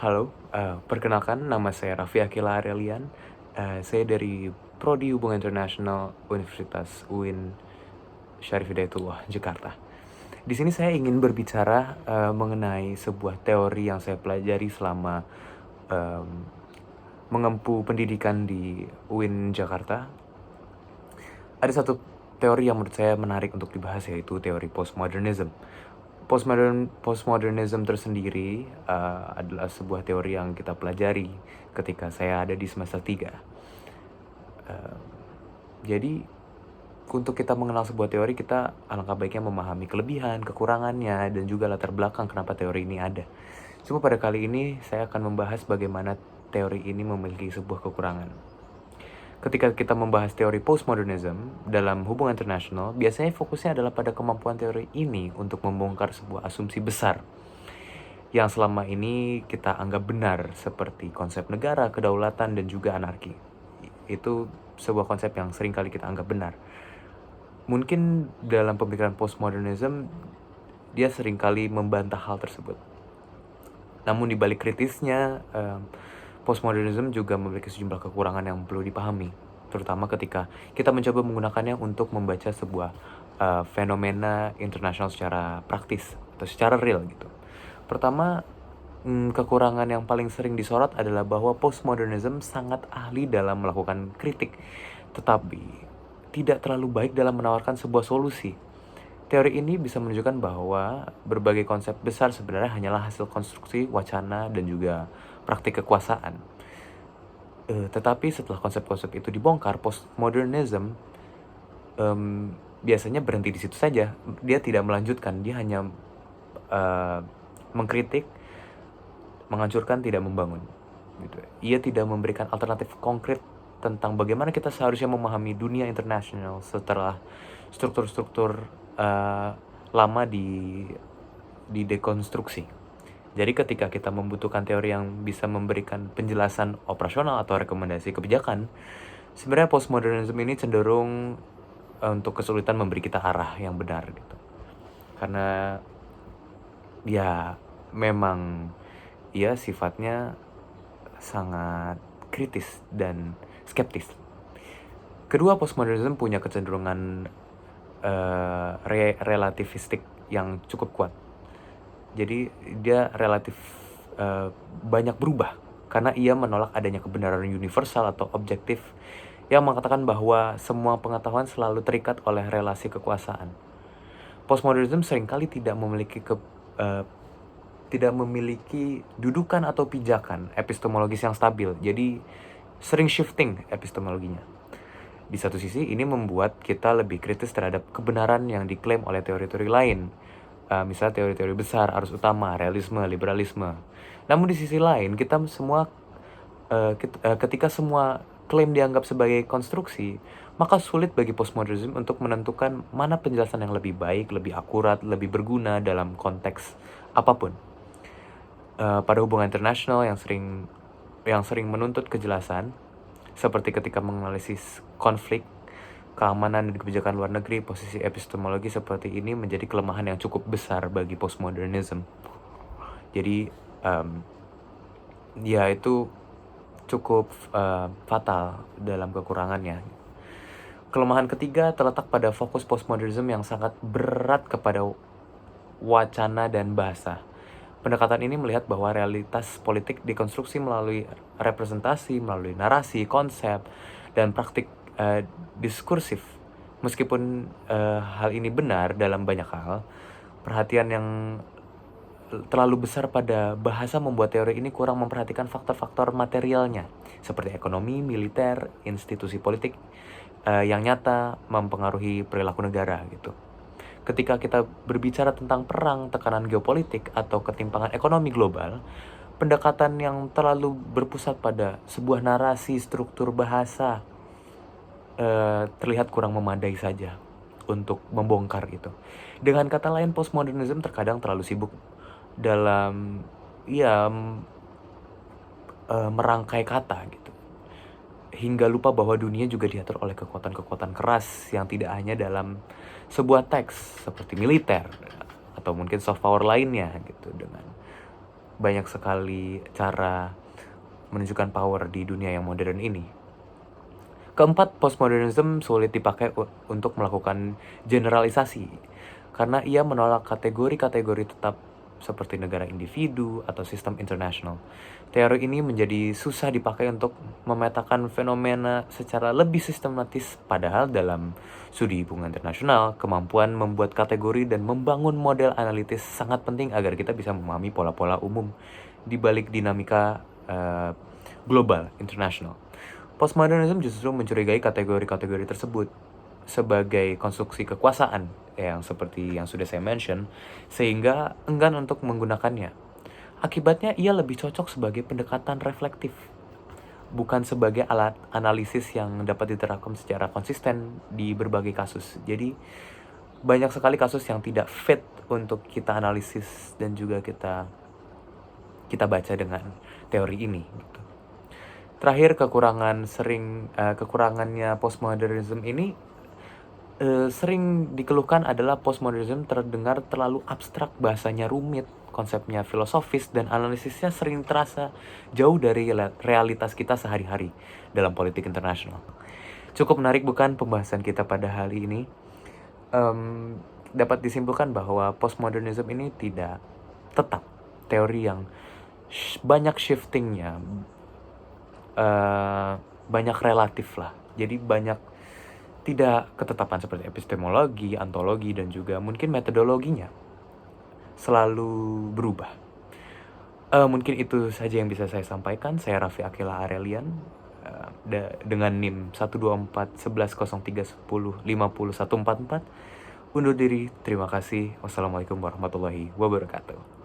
Halo, perkenalkan nama saya Raffi Akila Arelian. Saya dari Prodi Hubungan Internasional Universitas UIN Syarif Hidayatullah, Jakarta. Di sini saya ingin berbicara mengenai sebuah teori yang saya pelajari selama em, mengempu pendidikan di UIN Jakarta. Ada satu teori yang menurut saya menarik untuk dibahas, yaitu teori postmodernism. Postmodernism tersendiri adalah sebuah teori yang kita pelajari ketika saya ada di semester 3. Jadi untuk kita mengenal sebuah teori, kita alangkah baiknya memahami kelebihan, kekurangannya, dan juga latar belakang kenapa teori ini ada. Cuma pada kali ini saya akan membahas bagaimana teori ini memiliki sebuah kekurangan. Ketika kita membahas teori postmodernism dalam hubungan internasional, biasanya fokusnya adalah pada kemampuan teori ini untuk membongkar sebuah asumsi besar yang selama ini kita anggap benar, seperti konsep negara, kedaulatan, dan juga anarki. Itu sebuah konsep yang sering kali kita anggap benar. Mungkin dalam pemikiran postmodernism, dia seringkali membantah hal tersebut. Namun di balik kritisnya, postmodernism juga memiliki sejumlah kekurangan yang perlu dipahami, terutama ketika kita mencoba menggunakannya untuk membaca sebuah fenomena internasional secara praktis atau secara real gitu. Pertama, kekurangan yang paling sering disorot adalah bahwa postmodernism sangat ahli dalam melakukan kritik, tetapi tidak terlalu baik dalam menawarkan sebuah solusi. Teori ini bisa menunjukkan bahwa berbagai konsep besar sebenarnya hanyalah hasil konstruksi, wacana, dan juga praktik kekuasaan. Tetapi setelah konsep-konsep itu dibongkar, postmodernism biasanya berhenti di situ saja. Dia tidak melanjutkan, dia hanya mengkritik, menghancurkan, tidak membangun. Gitu. Ia tidak memberikan alternatif konkret tentang bagaimana kita seharusnya memahami dunia internasional setelah struktur-struktur lama di dekonstruksi. Jadi ketika kita membutuhkan teori yang bisa memberikan penjelasan operasional atau rekomendasi kebijakan, sebenarnya postmodernism ini cenderung untuk kesulitan memberi kita arah yang benar gitu. Karena ya memang ia sifatnya sangat kritis dan skeptis. Kedua, postmodernism punya kecenderungan relativistik yang cukup kuat. Jadi dia relatif banyak berubah karena ia menolak adanya kebenaran universal atau objektif yang mengatakan bahwa semua pengetahuan selalu terikat oleh relasi kekuasaan. Postmodernism seringkali tidak memiliki dudukan atau pijakan epistemologis yang stabil, jadi sering shifting epistemologinya. Di satu sisi, ini membuat kita lebih kritis terhadap kebenaran yang diklaim oleh teori-teori lain, misalnya teori-teori besar, arus utama, realisme, liberalisme. Namun di sisi lain, ketika semua klaim dianggap sebagai konstruksi, maka sulit bagi postmodernism untuk menentukan mana penjelasan yang lebih baik, lebih akurat, lebih berguna dalam konteks apapun. Pada hubungan internasional yang sering menuntut kejelasan, seperti ketika menganalisis konflik, keamanan, dan kebijakan luar negeri, posisi epistemologi seperti ini menjadi kelemahan yang cukup besar bagi postmodernism. Jadi ya itu cukup fatal dalam kekurangannya. Kelemahan ketiga terletak pada fokus postmodernism yang sangat berat kepada wacana dan bahasa. Pendekatan ini melihat bahwa realitas politik dikonstruksi melalui representasi, melalui narasi, konsep, dan praktik diskursif. Meskipun hal ini benar dalam banyak hal, perhatian yang terlalu besar pada bahasa membuat teori ini kurang memperhatikan faktor-faktor materialnya, seperti ekonomi, militer, institusi politik yang nyata mempengaruhi perilaku negara gitu. Ketika kita berbicara tentang perang, tekanan geopolitik, atau ketimpangan ekonomi global, pendekatan yang terlalu berpusat pada sebuah narasi, struktur bahasa terlihat kurang memadai saja untuk membongkar itu. Dengan kata lain, postmodernism terkadang terlalu sibuk dalam merangkai kata gitu, hingga lupa bahwa dunia juga diatur oleh kekuatan-kekuatan keras yang tidak hanya dalam sebuah teks seperti militer atau mungkin soft power lainnya gitu, dengan banyak sekali cara menunjukkan power di dunia yang modern ini. Keempat, postmodernism sulit dipakai untuk melakukan generalisasi, karena ia menolak kategori-kategori tetap seperti negara individu atau sistem internasional. Teori ini menjadi susah dipakai untuk memetakan fenomena secara lebih sistematis, padahal dalam studi hubungan internasional, kemampuan membuat kategori dan membangun model analitis sangat penting agar kita bisa memahami pola-pola umum di balik dinamika global, internasional. Postmodernism justru mencurigai kategori-kategori tersebut sebagai konstruksi kekuasaan yang seperti yang sudah saya mention, sehingga enggan untuk menggunakannya. Akibatnya ia lebih cocok sebagai pendekatan reflektif, bukan sebagai alat analisis yang dapat diterapkan secara konsisten di berbagai kasus. Jadi banyak sekali kasus yang tidak fit untuk kita analisis dan juga kita baca dengan teori ini gitu. Terakhir, kekurangannya postmodernism ini sering dikeluhkan adalah postmodernism terdengar terlalu abstrak, bahasanya rumit, konsepnya filosofis, dan analisisnya sering terasa jauh dari realitas kita sehari-hari dalam politik internasional. Cukup menarik bukan pembahasan kita pada hari ini? Dapat disimpulkan bahwa postmodernism ini tidak tetap teori yang banyak shiftingnya, banyak relatif lah. Jadi banyak tidak ketetapan seperti epistemologi, ontologi, dan juga mungkin metodologinya selalu berubah. Mungkin itu saja yang bisa saya sampaikan. Saya Raffi Akila Arelian dengan NIM 124110310501144. Undur diri. Terima kasih. Wassalamualaikum warahmatullahi wabarakatuh.